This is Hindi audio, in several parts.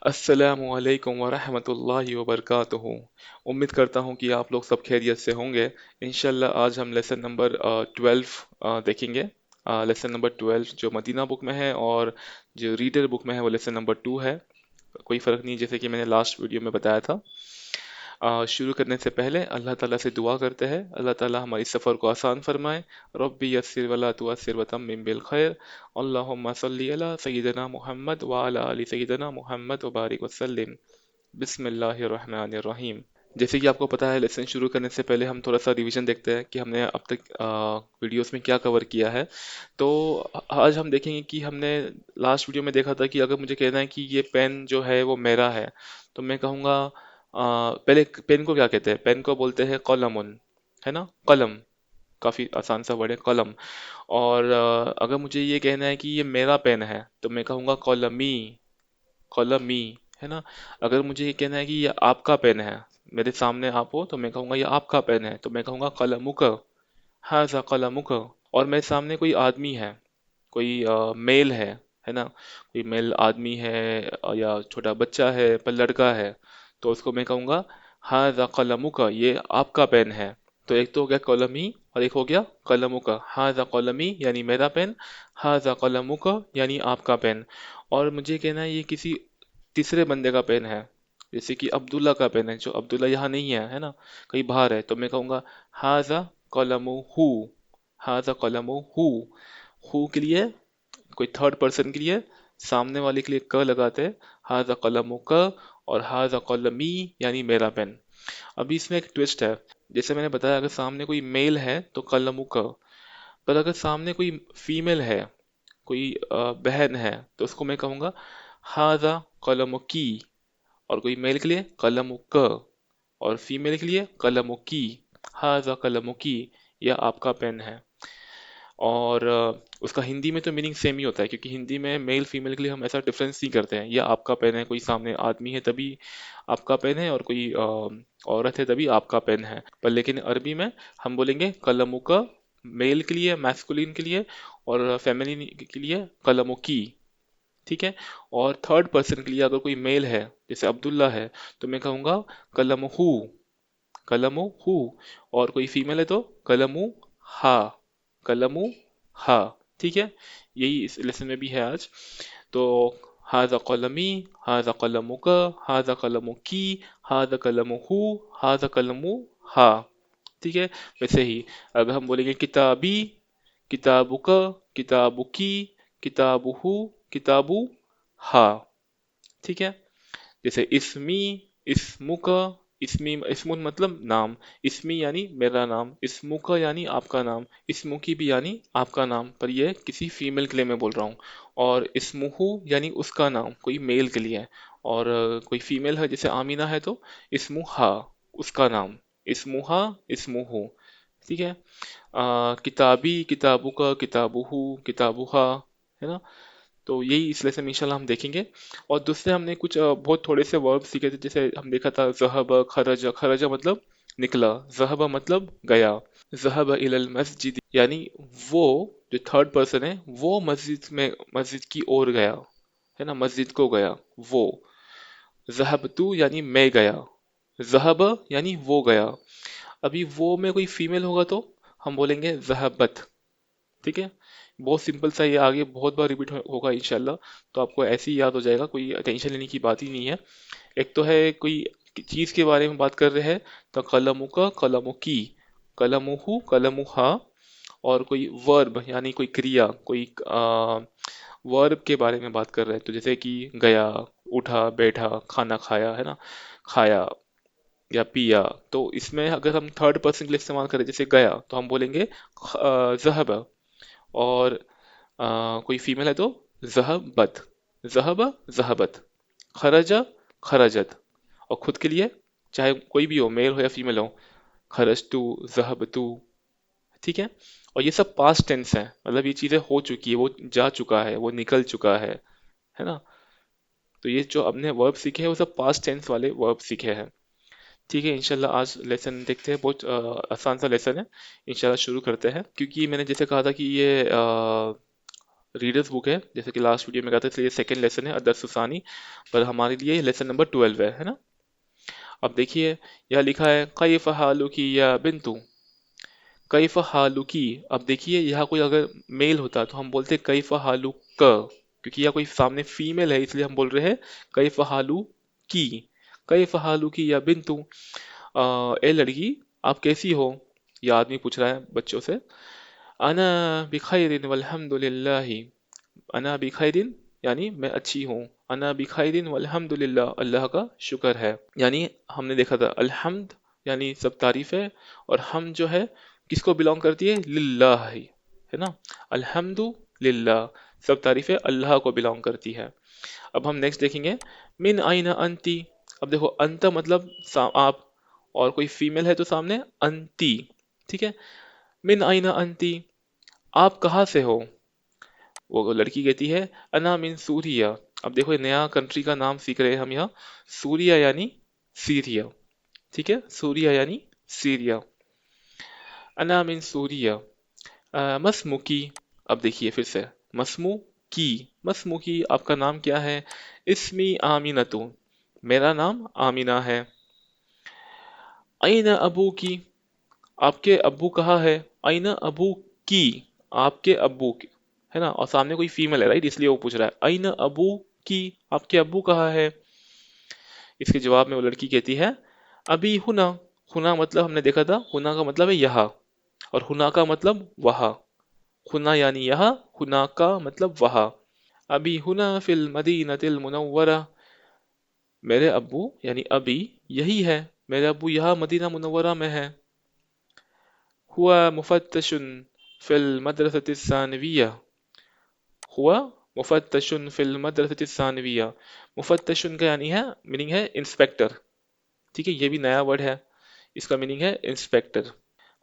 अस्सलामुअलैकुम वरहमतुल्लाहि वबरकातुहू। उम्मीद करता हूँ कि आप लोग सब खैरियत से होंगे। इंशाल्लाह आज हम लेसन नंबर 12 देखेंगे। लेसन नंबर 12 जो मदीना बुक में है और जो रीडर बुक में है वो लेसन नंबर 2 है। कोई फ़र्क नहीं, जैसे कि मैंने लास्ट वीडियो में बताया था। शुरू करने से पहले अल्लाह ताला से दुआ करते हैं, अल्लाह ताला हमारी सफ़र को आसान फरमाए। रब्बी यस्सिर वला तुअस्सिर वतम्मिम बिल खैर। अल्लाहुम्मा सल्ली अला सय्यिदना मुहम्मद व अला आलि सय्यिदना मुहम्मद व बारिक वसल्लिम। बिस्मिल्लाहिर रहमानिर रहीम। जैसे कि आपको पता है, लेसन शुरू करने से पहले हम थोड़ा सा रिवीजन देखते हैं कि हमने अब तक वीडियोस में क्या कवर किया है। तो आज हम देखेंगे कि हमने लास्ट वीडियो में देखा था कि अगर मुझे कहना है कि ये पेन जो है वो मेरा है, तो मैं कहूँगा पहले पेन को क्या कहते हैं? पेन को बोलते हैं कलमुन, है ना? कलम। काफ़ी आसान सा वर्ड है कलम। और अगर मुझे ये कहना है कि ये मेरा पेन है, तो मैं कहूँगा कलमी। कलमी, है ना? अगर मुझे ये कहना है कि ये आपका पेन है, मेरे सामने आप हो तो मैं कहूँगा ये आपका पेन है, तो मैं कहूँगा कलमुक। हाजा कलमुक। और मेरे सामने कोई आदमी है, कोई मेल है ना? कोई मेल आदमी है, या छोटा बच्चा है पर लड़का है, तो उसको मैं कहूँगा हाजा कलमुक, ये आपका पेन है। तो एक तो हो गया कलमी और एक हो गया कलमुक। हाजा कलमी यानी मेरा पेन, हाजा कलमुक यानी आपका पेन। और मुझे कहना है ये किसी तीसरे बंदे का पेन है, जैसे कि अब्दुल्ला का पेन है, जो अब्दुल्ला यहाँ नहीं है, है ना? कहीं बाहर है, तो मैं कहूँगा हाजा कलमु हु। हाजा कलमु हु के लिए कोई थर्ड पर्सन के लिए सामने वाले के लिए क लगाते हैं, हाजा कलमु क। और हाजा कलमी यानी मेरा पेन। अभी इसमें एक ट्विस्ट है। जैसे मैंने बताया, अगर सामने कोई मेल है तो कलमु क, पर अगर सामने कोई फीमेल है, कोई बहन है, तो उसको मैं कहूँगा हाजा कलमु की। और कोई मेल के लिए कलमु क, और फीमेल के लिए कलमु की। हाजा कलमु की, यह आपका पेन है। और उसका हिंदी में तो मीनिंग सेम ही होता है, क्योंकि हिंदी में मेल फीमेल के लिए हम ऐसा डिफरेंस नहीं करते हैं। यह आपका पेन है, कोई सामने आदमी है तभी आपका पेन है, और कोई औरत है तभी आपका पेन है। पर लेकिन अरबी में हम बोलेंगे कलमु का, मेल के लिए मैस्कुलिन के लिए, और फेमिनिन के लिए कलमु की। ठीक है? और थर्ड पर्सन के लिए अगर कोई मेल है, जैसे अब्दुल्ला है, तो मैं कहूँगा कलमु हु। कलमु हु। और कोई फीमेल है तो कलमु हा। कलमु हा। ठीक है? यही इस लेसन में भी है आज। तो हाजा कलमी, हाजा कलमुक, हाजा कलमु की, हाजा कलमु हु, हाजा कलमु हा। ठीक है? वैसे ही अगर हम बोलेंगे किताबी, किताबुक, किताबुकी, किताबुहु, किताबु हा। ठीक है? जैसे इसमी, इसमुका। इसमी इसमुन मतलब नाम। इसमी यानी मेरा नाम, इसमुका यानी आपका नाम, इसमुकी भी यानी आपका नाम, पर यह किसी फीमेल के लिए मैं बोल रहा हूँ। और इसमुहु यानी उसका नाम, कोई मेल के लिए। और कोई फीमेल है जैसे आमीना है तो इसमुहा, उसका नाम। इसमुहा, इसमुहु। ठीक है? किताबी, किताबुका, किताबुहु, किताबुहा, है ना? तो यही इस लेसन में इंशाल्लाह हम देखेंगे। और दूसरे हमने कुछ बहुत थोड़े से वर्ब सीखे थे। जैसे हम देखा था ज़हब, खरज। खरज मतलब निकला, ज़हब मतलब गया। ज़हब इलल मस्जिद यानी वो, जो थर्ड पर्सन है, वो मस्जिद में, मस्जिद की ओर गया, है ना? मस्जिद को गया वो। ज़हब तू यानी मैं गया। ज़हब यानी वो गया। अभी वो में कोई फीमेल होगा तो हम बोलेंगे ज़हबत। ठीक है? बहुत सिंपल सा, ये आगे बहुत बार रिपीट होगा इंशाल्लाह। तो आपको ऐसे ही याद हो जाएगा, कोई टेंशन लेने की बात ही नहीं है। एक तो है कोई चीज के बारे में बात कर रहे हैं, तो कलमु का, कलमु की, कलमुहु, कलमुहा। और कोई वर्ब यानी कोई क्रिया, कोई वर्ब के बारे में बात कर रहे हैं, तो जैसे कि गया, उठा, बैठा, खाना खाया, है ना? खाया या पिया। तो इसमें अगर हम थर्ड पर्सन के लिए इस्तेमाल करें, जैसे गया, तो हम बोलेंगे ज़हब। और कोई फीमेल है तो ज़हबत। ज़हब, ज़हबत। खरजा, खरजत। और खुद के लिए, चाहे कोई भी हो, मेल हो या फीमेल हो, खरजतु, ज़हबतु। ठीक है? और ये सब पास्ट टेंस है, मतलब ये चीज़ें हो चुकी है, वो जा चुका है, वो निकल चुका है ना? तो ये जो हमने वर्ब सीखे हैं वो सब पास्ट टेंस वाले वर्ब सीखे हैं। ठीक है? इंशाल्लाह आज लेसन देखते हैं। बहुत आसान सा लेसन है। इंशाल्लाह शुरू करते हैं, क्योंकि मैंने जैसे कहा था कि ये रीडर्स बुक है, जैसे कि लास्ट वीडियो में कहते थे ये सेकंड लेसन है अदरसुसानी, पर हमारे लिए लेसन नंबर 12 है ना। अब देखिए यह लिखा है कैफ हालुकी या बिंतु, कैफ हालुकी। अब देखिए यहाँ कोई अगर मेल होता तो हम बोलते कैफ हालुक, क्योंकि यह कोई सामने फीमेल है इसलिए हम बोल रहे हैं कैफ हालु की। कैफ हालुकी या बिंतु, ए लड़की आप कैसी हो, यह आदमी पूछ रहा है बच्चों से। अना बिखैरिन वल्हम्दुलिल्लाहि, अना बिखैरिन यानी मैं अच्छी हूँ, अना बिखैरिन वल्हम्दुलिल्लाह अल्लाह का शुक्र है। यानी हमने देखा था अल्हम्द यानी सब तारीफ है, और हम जो है किसको बिलोंग करती है, लिल्लाह ही, है ना। अल्हम्दु लिल्लाह, सब तारीफें अल्लाह को बिलोंग करती है। अब हम नेक्स्ट देखेंगे मिन आइना अंती। अब देखो अंत मतलब आप, और कोई फीमेल है तो सामने अंती, ठीक है। मिन आइना अंती, आप कहाँ से हो। वो लड़की कहती है अना मिन सूरिया। अब देखो ये नया कंट्री का नाम सीख रहे हैं हम यहाँ, सूरिया यानी सीरिया, ठीक है, सूरिया यानी सीरिया। अना मिन सूरिया। मस्मुकी। अब देखिए फिर से मस्मू की, मस्मू की आपका नाम क्या है। इस्मी आमिनतु, मेरा नाम आमिना है। अईना अबू की, आपके अब्बू कहाँ है। अईना अबू की, आपके अब्बू की, है ना, और सामने कोई फीमेल है राइट, इसलिए वो पूछ रहा है अईना अबू की, आपके अब्बू कहाँ है। इसके जवाब में वो लड़की कहती है अभी हुना। हुना मतलब हमने देखा था, हुना का मतलब है यहाँ, और हुना का मतलब वहाँ। हुना यानी यहाँ, हुना का मतलब वहाँ। अभी हुना फिल मदीनतिल मुनव्वरा, मेरे अब्बू यानी अभी यही है, मेरे अब्बू यहाँ मदीना मुनव्वरा में है। हुआ मुफत्तशुन फिल मदरसति सानविया, हुआ मुफत्तशुन फिल मदरसति सानविया। मुफत्तशुन का यानी है, मीनिंग है इंस्पेक्टर, ठीक है, ये भी नया वर्ड है, इसका मीनिंग है इंस्पेक्टर।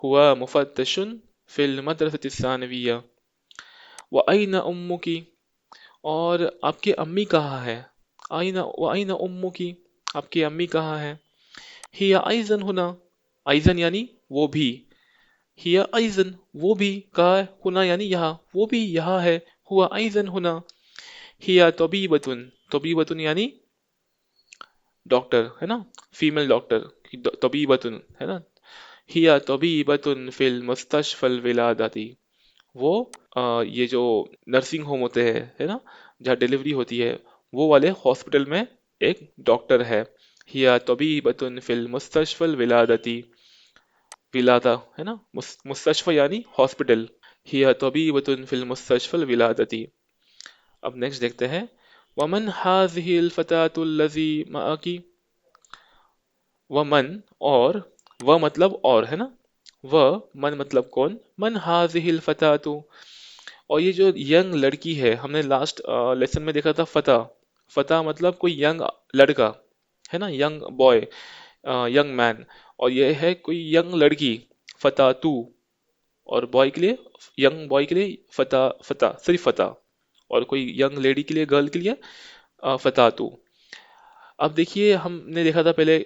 हुआ मुफत्तशुन फिल मदरसति सानविया। व अईना उम्मुकी, और आपकी अम्मी कहाँ है। आईना व अईना उम्मुकी, आपकी अम्मी कहाँ है। हिया आइजन हुना, आइजन यानी वो भी, हिया आइजन वो भी, कहाँ है, हुना यानी यहाँ, वो भी यहाँ है। हुआ आइजन हुना। हिया तबीबतुन, तबीबतुन यानी डॉक्टर, है ना, फीमेल डॉक्टर, तबीबतुन, है ना। हिया तबीबतुन फिल मुस्तशफल विलादती, वो ये जो नर्सिंग होम होते हैं, है ना, जहाँ डिलीवरी होती है, वो वाले हॉस्पिटल में एक डॉक्टर है। हिया तबीबतुन फिल मुस्तशफल विलादती, विलादा है ना, मुस्तशफा यानी हॉस्पिटल। हिया तबीबतुन फिल मुस्तशफल विलादती। अब नेक्स्ट देखते हैं वमन हाजिहिल फतातुल लजी माकी। वमन, और, व मतलब और, है ना, व, मन मतलब कौन, मन हाजिहिल फतातु, और ये जो यंग लड़की है, हमने लास्ट लेसन में देखा था फता, फता मतलब कोई यंग लड़का, है ना, यंग बॉय, यंग मैन, और ये है कोई यंग लड़की, फतातू, और बॉय के लिए, यंग बॉय के लिए फता, फता सिर्फ फता, और कोई यंग लेडी के लिए, गर्ल के लिए फतातू। अब देखिए हमने देखा था पहले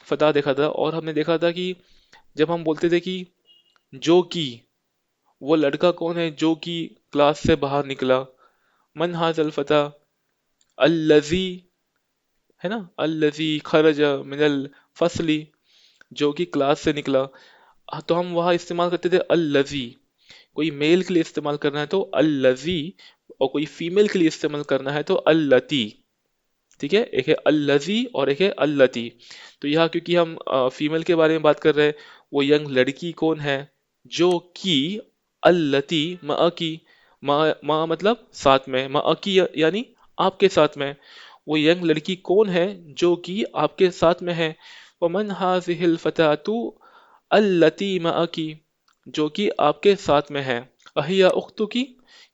फता देखा था, और हमने देखा था कि जब हम बोलते थे कि जो कि, वो लड़का कौन है जो कि क्लास से बाहर निकला। मन हाजल फता अल्लजी, है ना, अल्लजी खरज मिनल फसली, जो कि क्लास से निकला। तो हम वहाँ इस्तेमाल करते थे अल्लजी, कोई मेल के लिए इस्तेमाल करना है तो अल्लजी, और कोई फीमेल के लिए इस्तेमाल करना है तो अल्लती, ठीक है, एक है अल्लजी और एक है अल्लती। तो यहाँ क्योंकि हम फीमेल के बारे में बात कर रहे हैं, वो यंग लड़की कौन है जो कि, अल्लती मा की, मा मतलब साथ में, मा की यानी आपके साथ में, वो यंग लड़की कौन है जो कि आपके साथ में है। वमन हाजिहिल फतातु अल्लती मा की, जो कि आपके साथ में है। अहिया उख्तु की,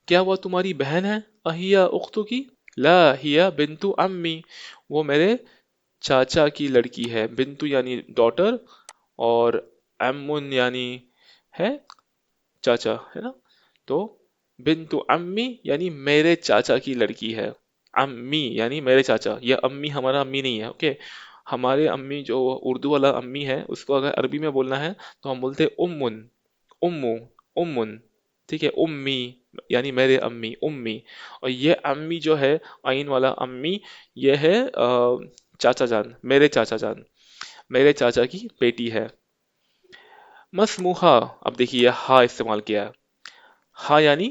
क्या वह तुम्हारी बहन है। अहिया उख्तु की, ला हिया बिंतु अम्मी, वो मेरे चाचा की लड़की है। बिंतु यानी डॉटर, और अम्मुन यानी है चाचा, है ना। तो बिंतु अम्मी यानी मेरे चाचा की लड़की है। अम्मी यानी मेरे चाचा, ये अम्मी हमारा अम्मी नहीं है, ओके। हमारे अम्मी जो उर्दू वाला अम्मी है, उसको अगर अरबी में बोलना है तो हम बोलते हैं उम्मुन, उम्मू, उम्मुन, ठीक है, उम्मी यानी मेरे अम्मी, उम्मी। और ये अम्मी जो है, आइन वाला अम्मी, ये है चाचा जान, मेरे चाचा जान, मेरे चाचा की बेटी है। मसमुहा, अब देखिए हा इस्तेमाल किया है, हा यानी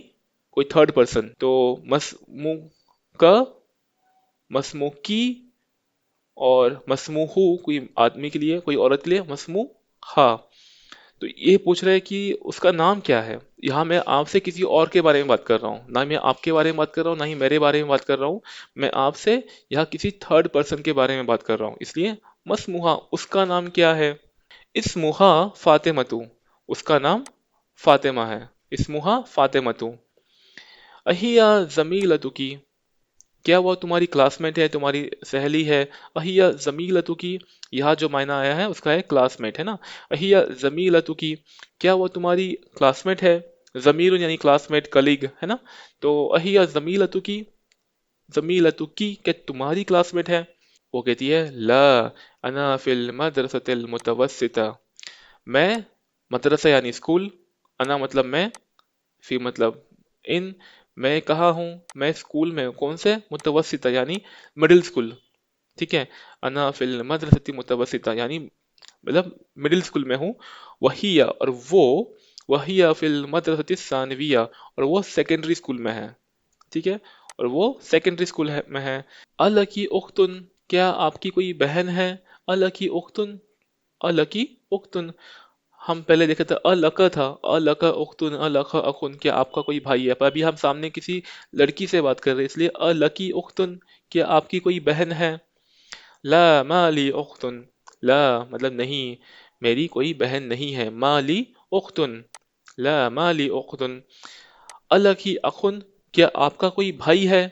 कोई थर्ड पर्सन, तो मसमू का, मसमू की, और मसमूहू कोई आदमी के लिए, कोई औरत के लिए, मसमू हा। तो ये पूछ रहे हैं कि उसका नाम क्या है। यहाँ मैं आपसे किसी और के बारे में बात कर रहा हूँ, ना मैं आपके बारे में बात कर रहा हूँ, ना ही मेरे बारे में बात कर रहा हूँ। मैं आपसे यहाँ किसी थर्ड पर्सन के बारे में बात कर रहा हूँ, इसलिए मसमुहा, उसका नाम क्या है। इस्मुहा फातिमतु, उसका नाम फातिमा है। इस्मुहा फातिमतु। अहिया जमीलतुकी, क्या वो तुम्हारी क्लासमेट है, तुम्हारी सहेली है। अहिया जमीलतु की, यहाँ जो मायना आया है उसका है क्लासमेट, है ना। अहिया जमीलतु की, क्या वो तुम्हारी क्लासमेट है। जमील यानी क्लासमेट, कलीग, है ना। तो अहिया जमीलतु की, जमीलतु की, क्या तुम्हारी क्लासमेट है। वो कहती है ला, अना फिल मदरसतिल मुतवस्सिता, मैं, मदरसा यानी स्कूल, अना मतलब मैं, फी मतलब इन, मैं कहा हूँ, मैं स्कूल में हूँ, कौन से, मुतवस्सिता यानी मिडिल स्कूल, ठीक है। अना फिल मदरसती मुतवस्सिता यानी मतलब मिडिल स्कूल में हूँ। वहिया और वो, वहिया फिल मदरसती सानविया, और वो सेकेंडरी स्कूल में है, ठीक है। और वो सेकेंडरी स्कूल में है। अलकी उख्तुन, क्या आपकी कोई बहन है। अलकी उख्तुन, अलकी उख्तुन, हम पहले देखे थे अलका था, अलका उख्तुन, अलका अखुन, क्या आपका कोई भाई है। पर अभी हम सामने किसी लड़की से बात कर रहे हैं, इसलिए अलकी उख्तुन, क्या आपकी कोई बहन है। ला माली उख्तुन, ला मतलब नहीं, मेरी कोई बहन नहीं है। माली उख्तुन, ला माली उख्तुन। अलकी अखुन, क्या आपका कोई भाई है।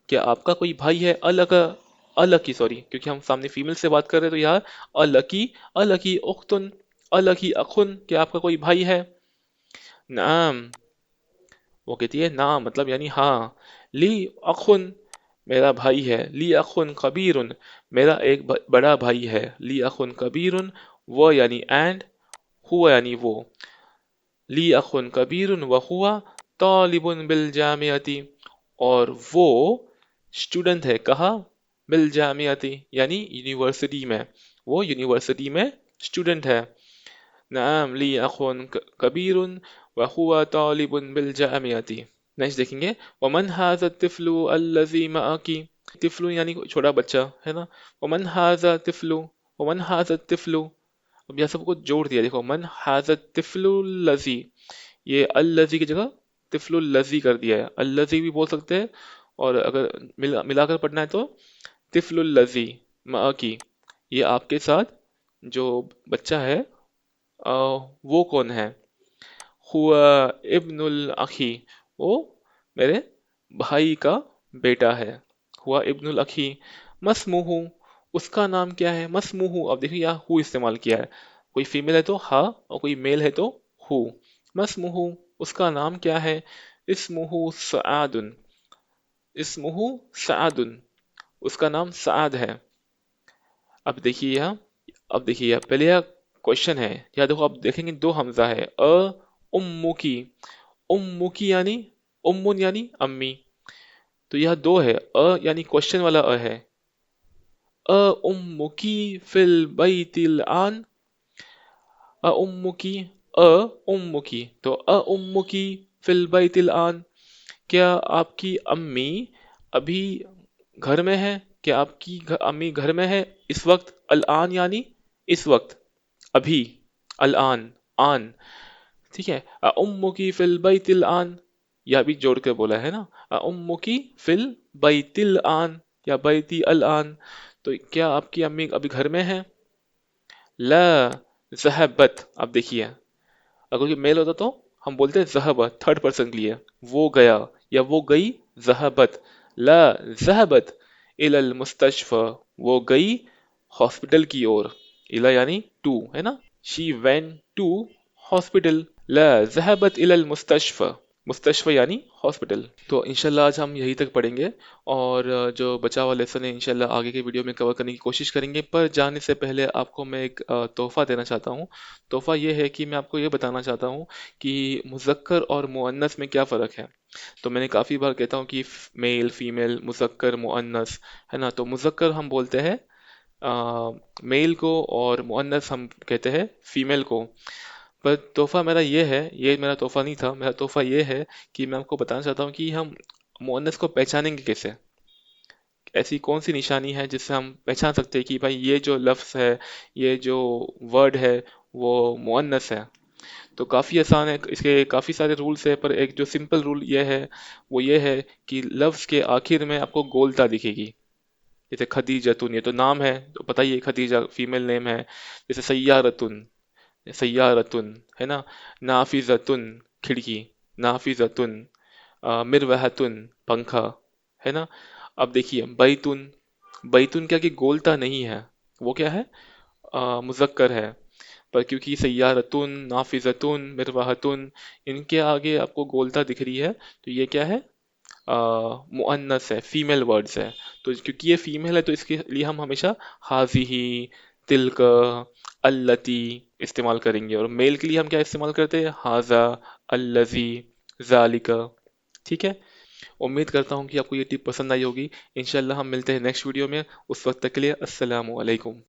क्या आपका कोई भाई है। अलका, अलकी सॉरी, क्योंकि हम सामने फीमेल से बात कर रहे हैं तो यहाँ अलकी, अलकी उख्तुन, अलकी अखुन, क्या आपका कोई भाई है। नाम, वो कहती है ना मतलब यानी हाँ। ली अखुन, मेरा भाई है। ली अखुन कबीरुन, मेरा एक बड़ा भाई है। ली अखुन कबीरुन, वो यानी एंड, हुआ यानी वो। ली अखुन कबीरुन व हुआ तालिबुन बिल जामियती, और वो स्टूडेंट है, कहा, बिल जामियती यानी यूनिवर्सिटी में, वो यूनिवर्सिटी में स्टूडेंट है। नाम ली अखुन कबीरुन व हुआ तालिबुन बिल जामियती। नेक्स्ट देखेंगे, वमन हाजा तिफलु अल्लजी माकी, तिफलु यानी कोई छोटा बच्चा, है ना। वमन हाजा तिफलु, वमन हाजा तिफलु, अब यह सबको जोड़ दिया, देखो मन हाजा तिफलु लजी, ये अल्लजी की जगह तिफलुल लजी कर दिया है। अल्लजी भी बोल सकते हैं, और अगर मिलाकर पढ़ना है तो तिफलुल लजी माकी, ये आपके साथ जो बच्चा है, वो कौन है। हुआ इब्नुल अखी, वो मेरे भाई का बेटा है। हुआ इब्नुल अखी। मसमुहु, उसका नाम क्या है। मसमुहु, अब देखिए यहाँ हु इस्तेमाल किया है, कोई फीमेल है तो हा, और कोई मेल है तो हु। मसमुहु, उसका नाम क्या है। इस्मुहु सआदुन, इस्मुहु सआदुन, उसका नाम सआद है। अब देखिए यहाँ, अब देखिए यहाँ पहले यह क्वेश्चन है, या देखो आप देखेंगे दो हमजा है, उम्मुकी, उम्मुकी यानी उम्मुन यानी अम्मी, तो यह दो है, यानी क्वेश्चन वाला है। अ उम्मुकी फिल बैतिल आन, अ उम्मुकी, अ उम्मुकी, तो अ उम्मुकी फिल बैतिल आन, क्या आपकी अम्मी अभी घर में है। क्या आपकी अम्मी घर में है इस वक्त। अल आन यानी इस वक्त, अभी, अल आन, आन, ठीक है। उम्मुकी फिल बैतिल आन, यह भी जोड़ के बोला है ना। उम्मुकी फिल बैतिल आन, या बैती अल आन, तो क्या आपकी अम्मी अभी घर में है। ला ज़हबत, अब देखिए अगर ये मेल होता तो हम बोलते ज़हब, थर्ड पर्सन के लिए, वो गया या वो गई। ज़हबत, ला ज़हबत इलल मुस्तशफा, वो गई हॉस्पिटल की ओर। इला यानी टू, है ना। She went to hospital. ला ज़हबत इलल मुस्तशफा, मुस्तशफ़ा यानी हॉस्पिटल। तो इंशाल्लाह आज हम यहीं तक पढ़ेंगे और जो बचा हुआ लेसन है इंशाल्लाह आगे के वीडियो में कवर करने की कोशिश करेंगे। पर जाने से पहले आपको मैं एक तोहफ़ा देना चाहता हूँ। तोहफ़ा ये है कि मैं आपको ये बताना चाहता हूँ कि मुज़क्कर और मुअन्नस में क्या फ़र्क है। तो मैंने काफ़ी बार कहता हूँ कि मेल फीमेल मुज़क्कर मुअन्नस, है ना। तो मुज़क्कर हम बोलते हैं मेल को और मुअन्नस हम कहते हैं फीमेल को। पर तोहफा मेरा ये है, ये मेरा तोहफा नहीं था, मेरा तोहफा ये है कि मैं आपको बताना चाहता हूँ कि हम मुअन्नस को पहचानेंगे कैसे। ऐसी कौन सी निशानी है जिससे हम पहचान सकते हैं कि भाई ये जो लफ्ज़ है, ये जो वर्ड है, वो मुअन्नस है। तो काफ़ी आसान है, इसके काफ़ी सारे रूल्स है, पर एक जो सिंपल रूल ये है, वो ये है कि लफ्ज़ के आखिर में आपको गोलता दिखेगी। जैसे खदीजतुन, ये तो नाम है तो पता ही है, खदीजा फीमेल नेम है। जैसे सय्यारतुन, सय्यारतुन, है ना। नाफिजतुन, खिड़की। नाफिजतुन, मिरवहतुन, पंखा, है ना। अब देखिए बैतुन, बैतुन क्या कि गोलता नहीं है, वो क्या है, मुज़क्कर है। पर क्योंकि सय्यारतुन, नाफिजतुन, मिरवहतुन, इनके आगे आपको गोलता दिख रही है, तो ये क्या है, मुअन्नस है, फीमेल वर्ड्स है। तो क्योंकि ये फीमेल है तो इसके लिए हम हमेशा हाजिही, तिल्क, अल्लती इस्तेमाल करेंगे, और मेल के लिए हम क्या इस्तेमाल करते हैं, हाजा, अल्लजी, जालिका। ठीक है। उम्मीद करता हूँ कि आपको ये टिप पसंद आई होगी। इंशाल्लाह हम मिलते हैं नेक्स्ट वीडियो में। उस वक्त तक के लिए अस्सलामु अलैकुम।